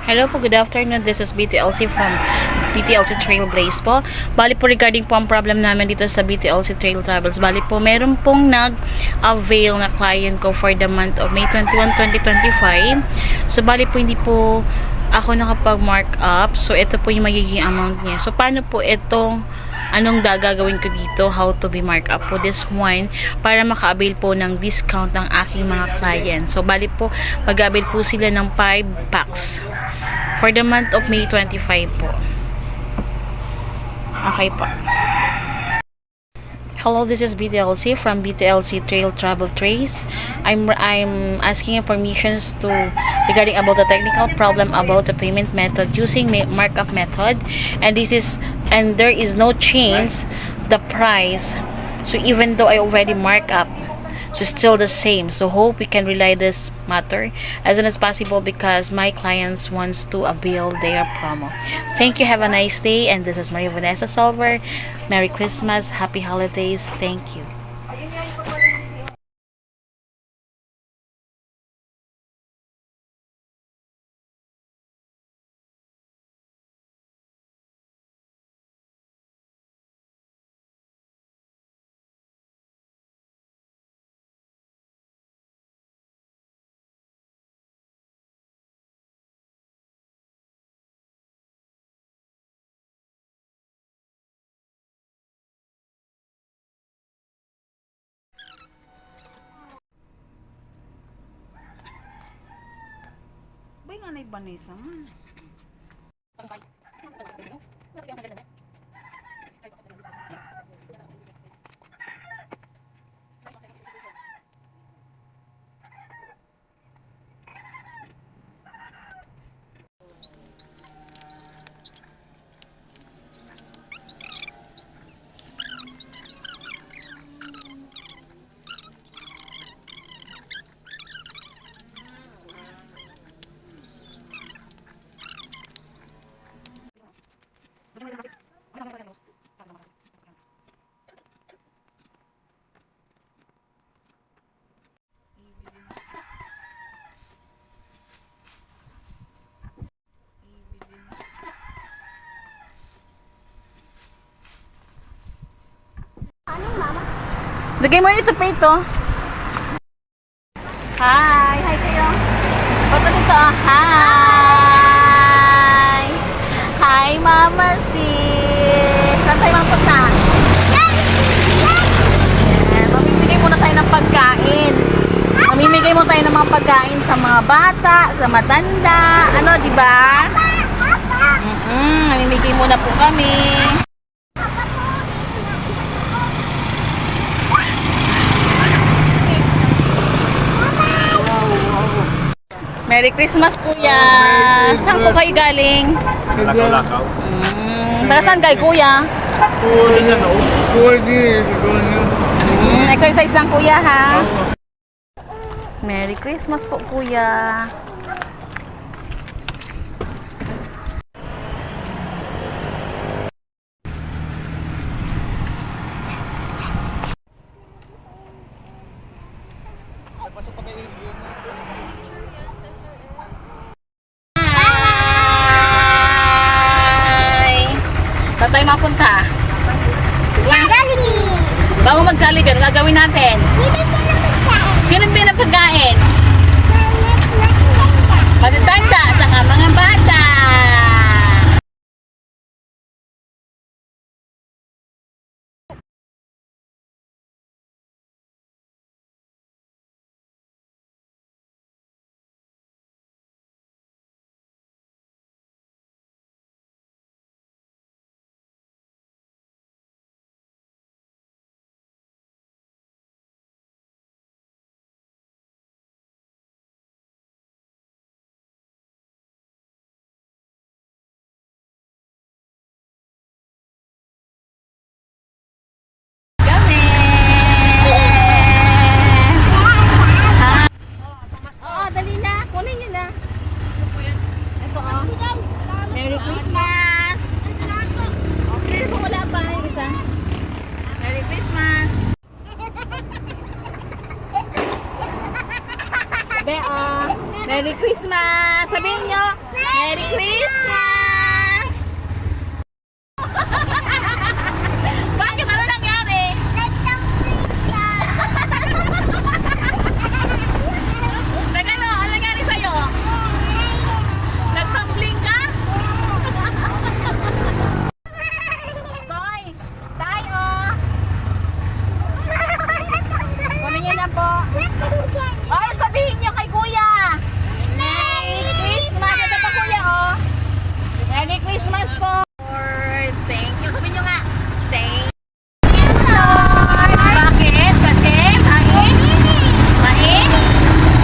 Hello po, good afternoon. This is BTLC from BTLC Trailblaze po. Bali po regarding po ang problem namin dito sa BTLC Trail Travels. Bali po meron pong nag-avail na client ko for the month of May 21, 2025. So bali po hindi po ako nakapag-mark up. So ito po yung magiging amount niya. So paano po itong anong gagawin ko dito, how to be mark up po this one para maka-avail po ng discount ng aking mga client. So bali po mag-avail po sila ng 5 packs for the month of May 25 po. Okay po. Hello, this is BTLC from BTLC Trail Travel Trace. I'm asking permissions to regarding about the technical problem about the payment method using markup method, and there is no change the price. So even though I already mark up, so still the same. So hope we can relay this matter as soon as possible because my clients wants to avail their promo. Thank you. Have a nice day. And this is Maria Vanessa Solver. Merry Christmas. Happy holidays. Thank you. Bay nga na Vanessa man. Lagay mo ito pa ito. Hi! Hi kayo. Bato dito. Hi! Hi, Mama sis! Saan tayo mapunta? Mamimigay muna tayo ng pagkain. Mamimigay muna tayo ng mga pagkain sa mga bata, sa matanda. Ano, di ba? Mamimigay muna po kami. Merry Christmas, Kuya! Saan po kayo galing? Lakaw-lakaw. Para saan kayo, Kuya? Exercise lang, Kuya, ha? Merry Christmas po, Kuya! Saan tayo mapunta? Bago mag-Jollibee, ano gagawin natin? Sino yung pinapagkain? Matatanda, saka mga bata. Merry Christmas! O, sino po wala pa? Yung isa? Merry Christmas! Be, Merry Christmas! Sabihin nyo, Merry Merry Christmas! Bakit? Ano nangyari? Nagano? Ano nangyari sa'yo? Nagtumbling ka? Toy! Tayo! Kunin niyo na po. Ay, sabihin niyo kay Kuya! Merry Christmas! Ito pa Kuya, oh! Merry Christmas po! Lord, thank you. Sabihin niyo nga, thank you, Lord! Bakit? Kasi, mahit? Mahit?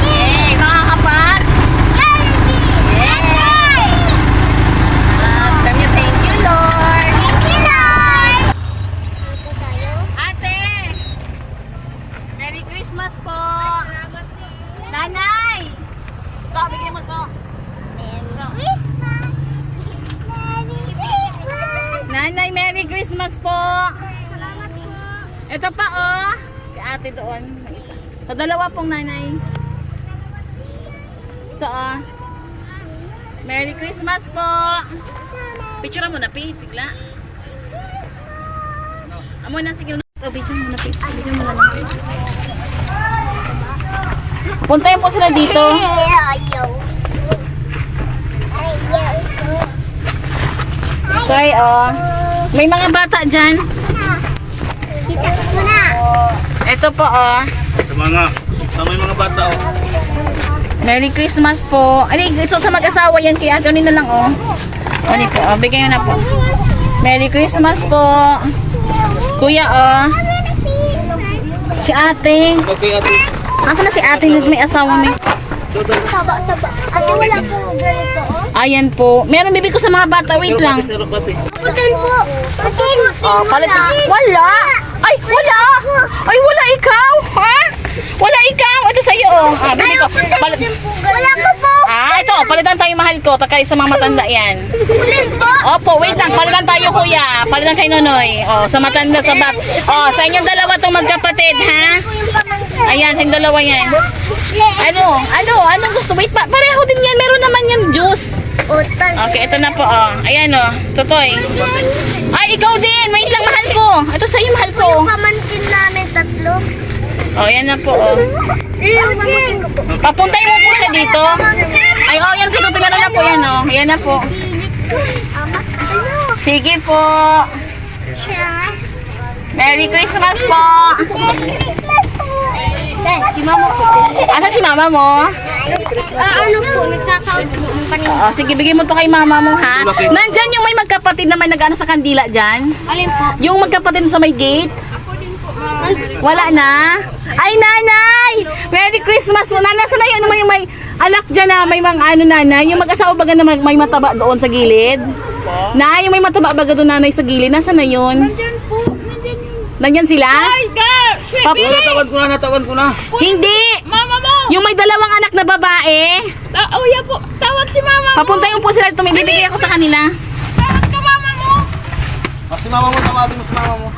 Yay! Mga kapat? Yay! Sabi niyo, thank you, Lord! Ate! Merry Christmas po! Nanay! So, bigyan mo so. Nanay, Merry Christmas po! Salamat po. Ito pa oh. Kay ate doon. May isa. So, dalawa pong nanay. So, Merry Christmas po! Picture mo na, Pi. Bigla. Amo na, sige. Picture mo na, Pi. Picture mo na lang. Puntayin po sila dito. Okay, oh. May mga bata dyan. Kita mo na. Ito po, oh. Sa mga bata, oh. Merry Christmas po. Ay, gusto sa mag-asawa yan. Kaya ito na lang, oh. Ano po, oh. Bigyan nyo na po. Merry Christmas po. Kuya, oh. Si ate. Okay, ate. Asa na si ate? May asawa may. Saba. Ate, wala po ganito, oh. Ayan po. Meron bibig ko sa mga bata. Wait lang. Sarap, ate. Putin po. Putin. Oh, palit. Wala. Ay, wala. Ay, wala ikaw. Ha? Wala ikaw. Ito sa'yo, oh. Ah, bibig ko. Palit. Wala po po. Ah, ito. Palitan tayo mahal ko. Takay sa mga matanda yan. Putin po. Opo, wait lang. Palitan tayo, kuya. Palitan kay Nonoy. Oh, sa matanda, sa bab. Oh, sa inyong dalawa tong magkapatid, ha? Ayan, sa inyong dalawa yan. Ano gusto? Wait pa. Pareho din yan. Meron naman yan juice. Utang. Okay, ito na po, oh. Ayan, oh. Tutoy. Ay, ikaw din. Wait lang, mahal ko. Ito sa'yo, mahal ko. Pamangkin namin tatlo. Oh, yan na po, oh. Putin. Papuntay mo po siya dito. Ay, oh, yan si Tutoy. Meron na po yan, oh. Ayan na po. Sige po. Siya. Merry Christmas po. Merry Christmas po. Si mama po. Asa si mama mo? Ano po, nagsasahod po ng kanina. Oh, sige, bigay mo to kay mama mo, ha? Nandyan yung may magkapatid na may nag-ano sa kandila dyan. Alin po? Yung magkapatid sa may gate. Wala na? Ay, nanay! Merry Christmas mo. Nanay, saan na yun? Ano yung may anak dyan na may mga ano, nanay? Yung mag-asawa baga na may mataba doon sa gilid? Nay, yung may mataba baga doon, nanay, sa gilid. Nasaan na yun? Nandyan po. Nandyan sila? Natawan ko na. Hindi! Mama mo! Yung may dalawang anak na babae. Yan po. Tawag si mama. Papuntayin mo po sila. Tumibibigay ako sa kanila. Tawag ka mama mo. Si mama mo, tawagin mo si mama mo.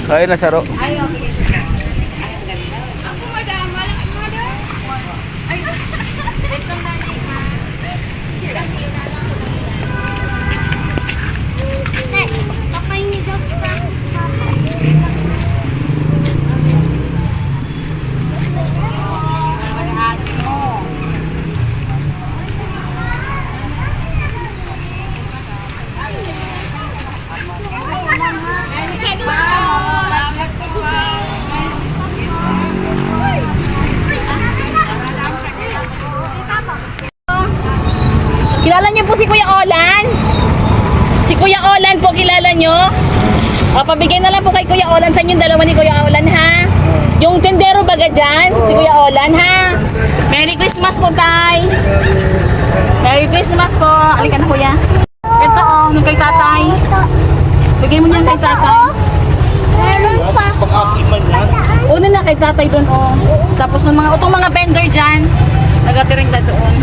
Saya na saro. Kilala niyo po si Kuya Olan? Si Kuya Olan po, kilala niyo? O, pabigay na lang po kay Kuya Olan sa inyong dalawa ni Kuya Olan, ha? Yung tendero baga dyan, si Kuya Olan, ha? Merry Christmas po, tay! tatay doon, oh. Tapos ng itong mga vendor dyan, nagatiring na doon.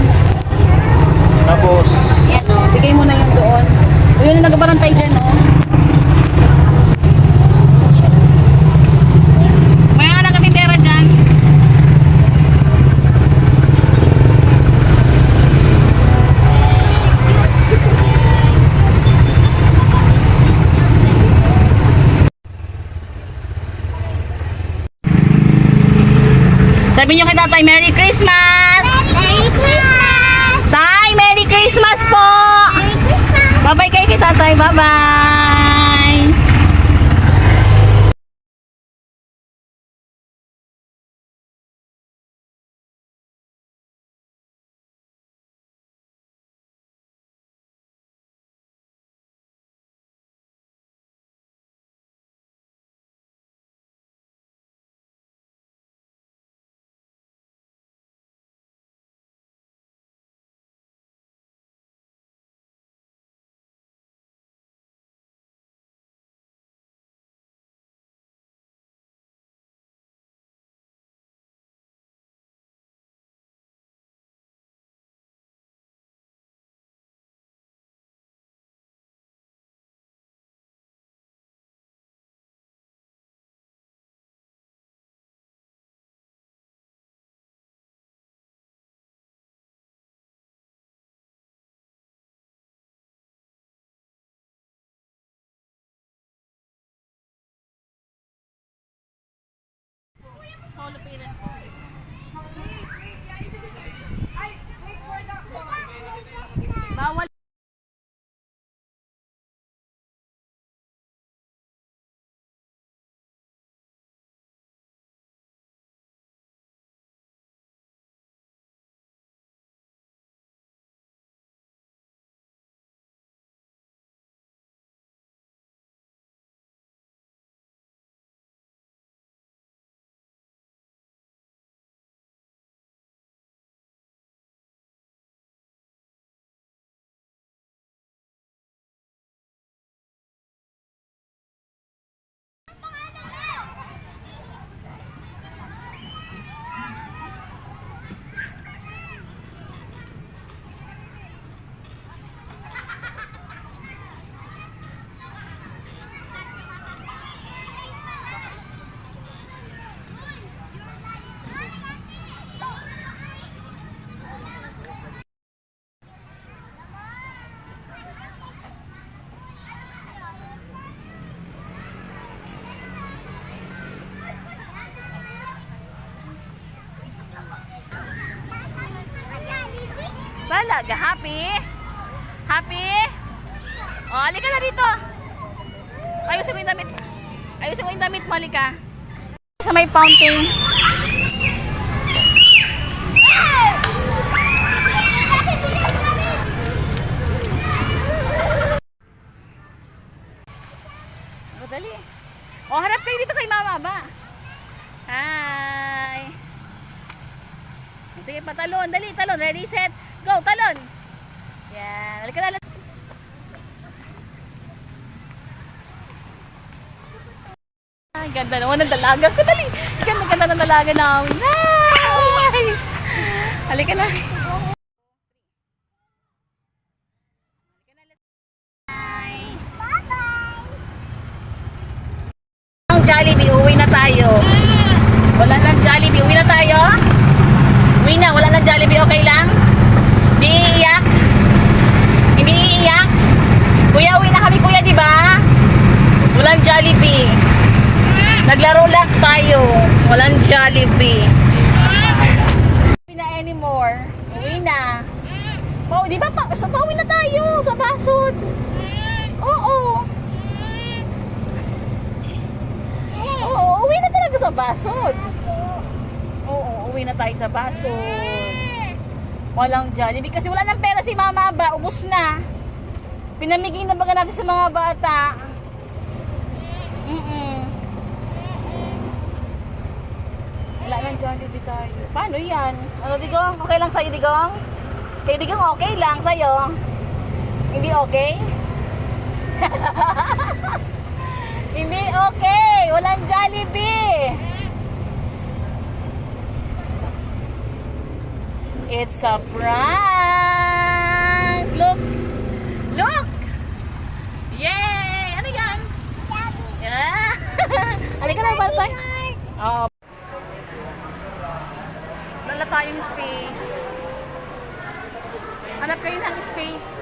Tapos, Yan, oh. Bigay mo na yung doon. O yun yung nagbarantay dyan, oh. May mga nakatitira dyan. Sabi niyo kay tatay, Merry Christmas! Merry Christmas! Tay, Merry Christmas po! Merry Christmas! Bye-bye kayo kay tatay, bye-bye! Bawal. Talaga, happy? Happy? O, halika na dito. Ayusin mo yung damit. Ayusin mo yung damit mo, halika. Sa may fountain. O, dali. O, harap kayo dito kay mama ba? Hi. Sige pa, talon. Dali, talon. Ready, set, go, talon. Yan. Halika na. Ay, ganda naman ng dalaga ko. Dali. Ganda ng dalaga namin. Ay. Halika na. Ang Jollibee, uwi na tayo. Wala nang Jollibee, uwi na tayo. Uwi na, wala nang Jollibee, okay lang? Hindi iiyak? Hindi iiyak? Kuya, uwi na kami kuya, di ba? Walang Jollibee. Naglaro lang tayo. Walang Jollibee. Uwi na anymore. Uwi na. Oh, di ba? Pauwi na tayo sa basod. Oo. Oo, uwi na talaga sa basod. Oo, uwi na tayo sa basod. Walang Jollibee kasi wala nang pera si mama ba, ubos na. Pinamigay na baga natin sa mga bata. Wala nang Jollibee tayo. Paano yan? Ano, Digong? Okay lang sa'yo, Digong? Kay Digong okay lang sa'yo. Hindi okay? Hindi okay. Walang Jollibee. It's a prank! Look! Look! Yay! Ano yan? Yeah! Halika na, Balsay. Oh. Wala tayong space. Hanap kayo ng space.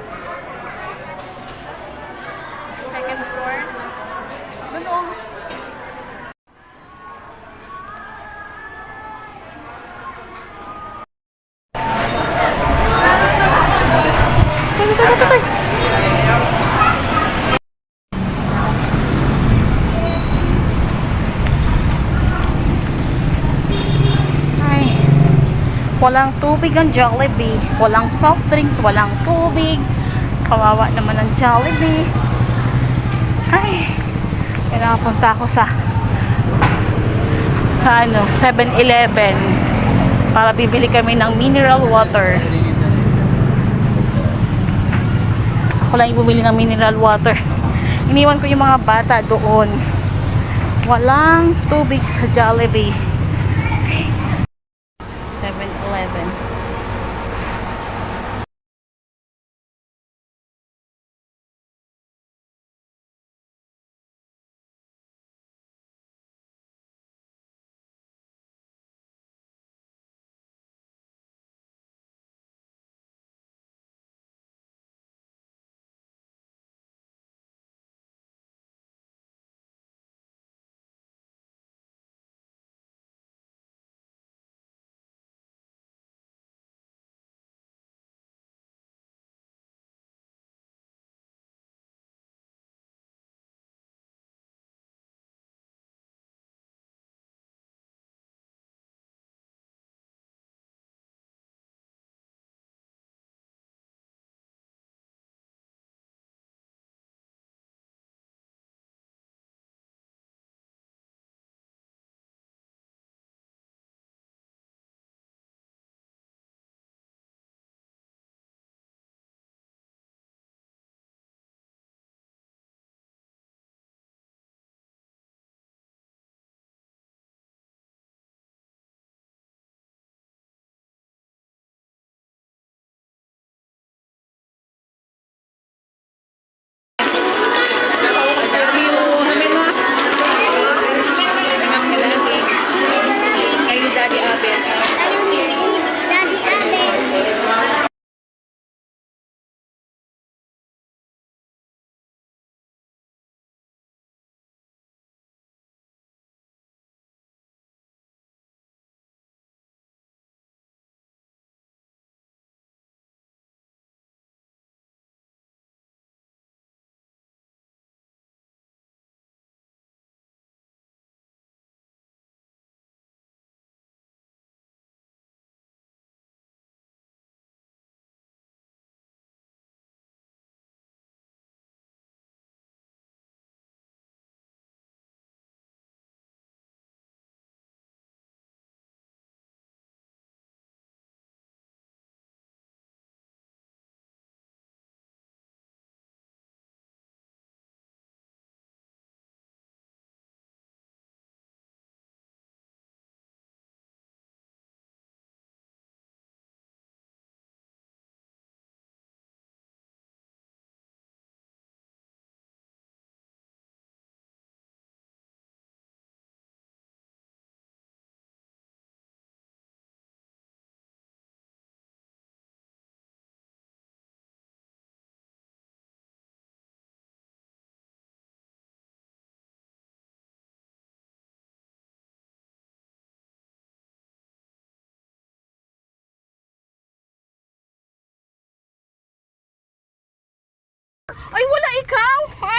Second floor. Doon o. Ay, walang tubig ang Jollibee. Walang soft drinks, walang tubig. Kawawa naman ang Jollibee. Ay, pinapunta ako sa 7-Eleven para bibili kami ng mineral water. Ako lang yung bumili ng mineral water. Iniwan ko yung mga bata doon. Walang tubig sa Jollibee. 7-Eleven. Ay, wala ikaw!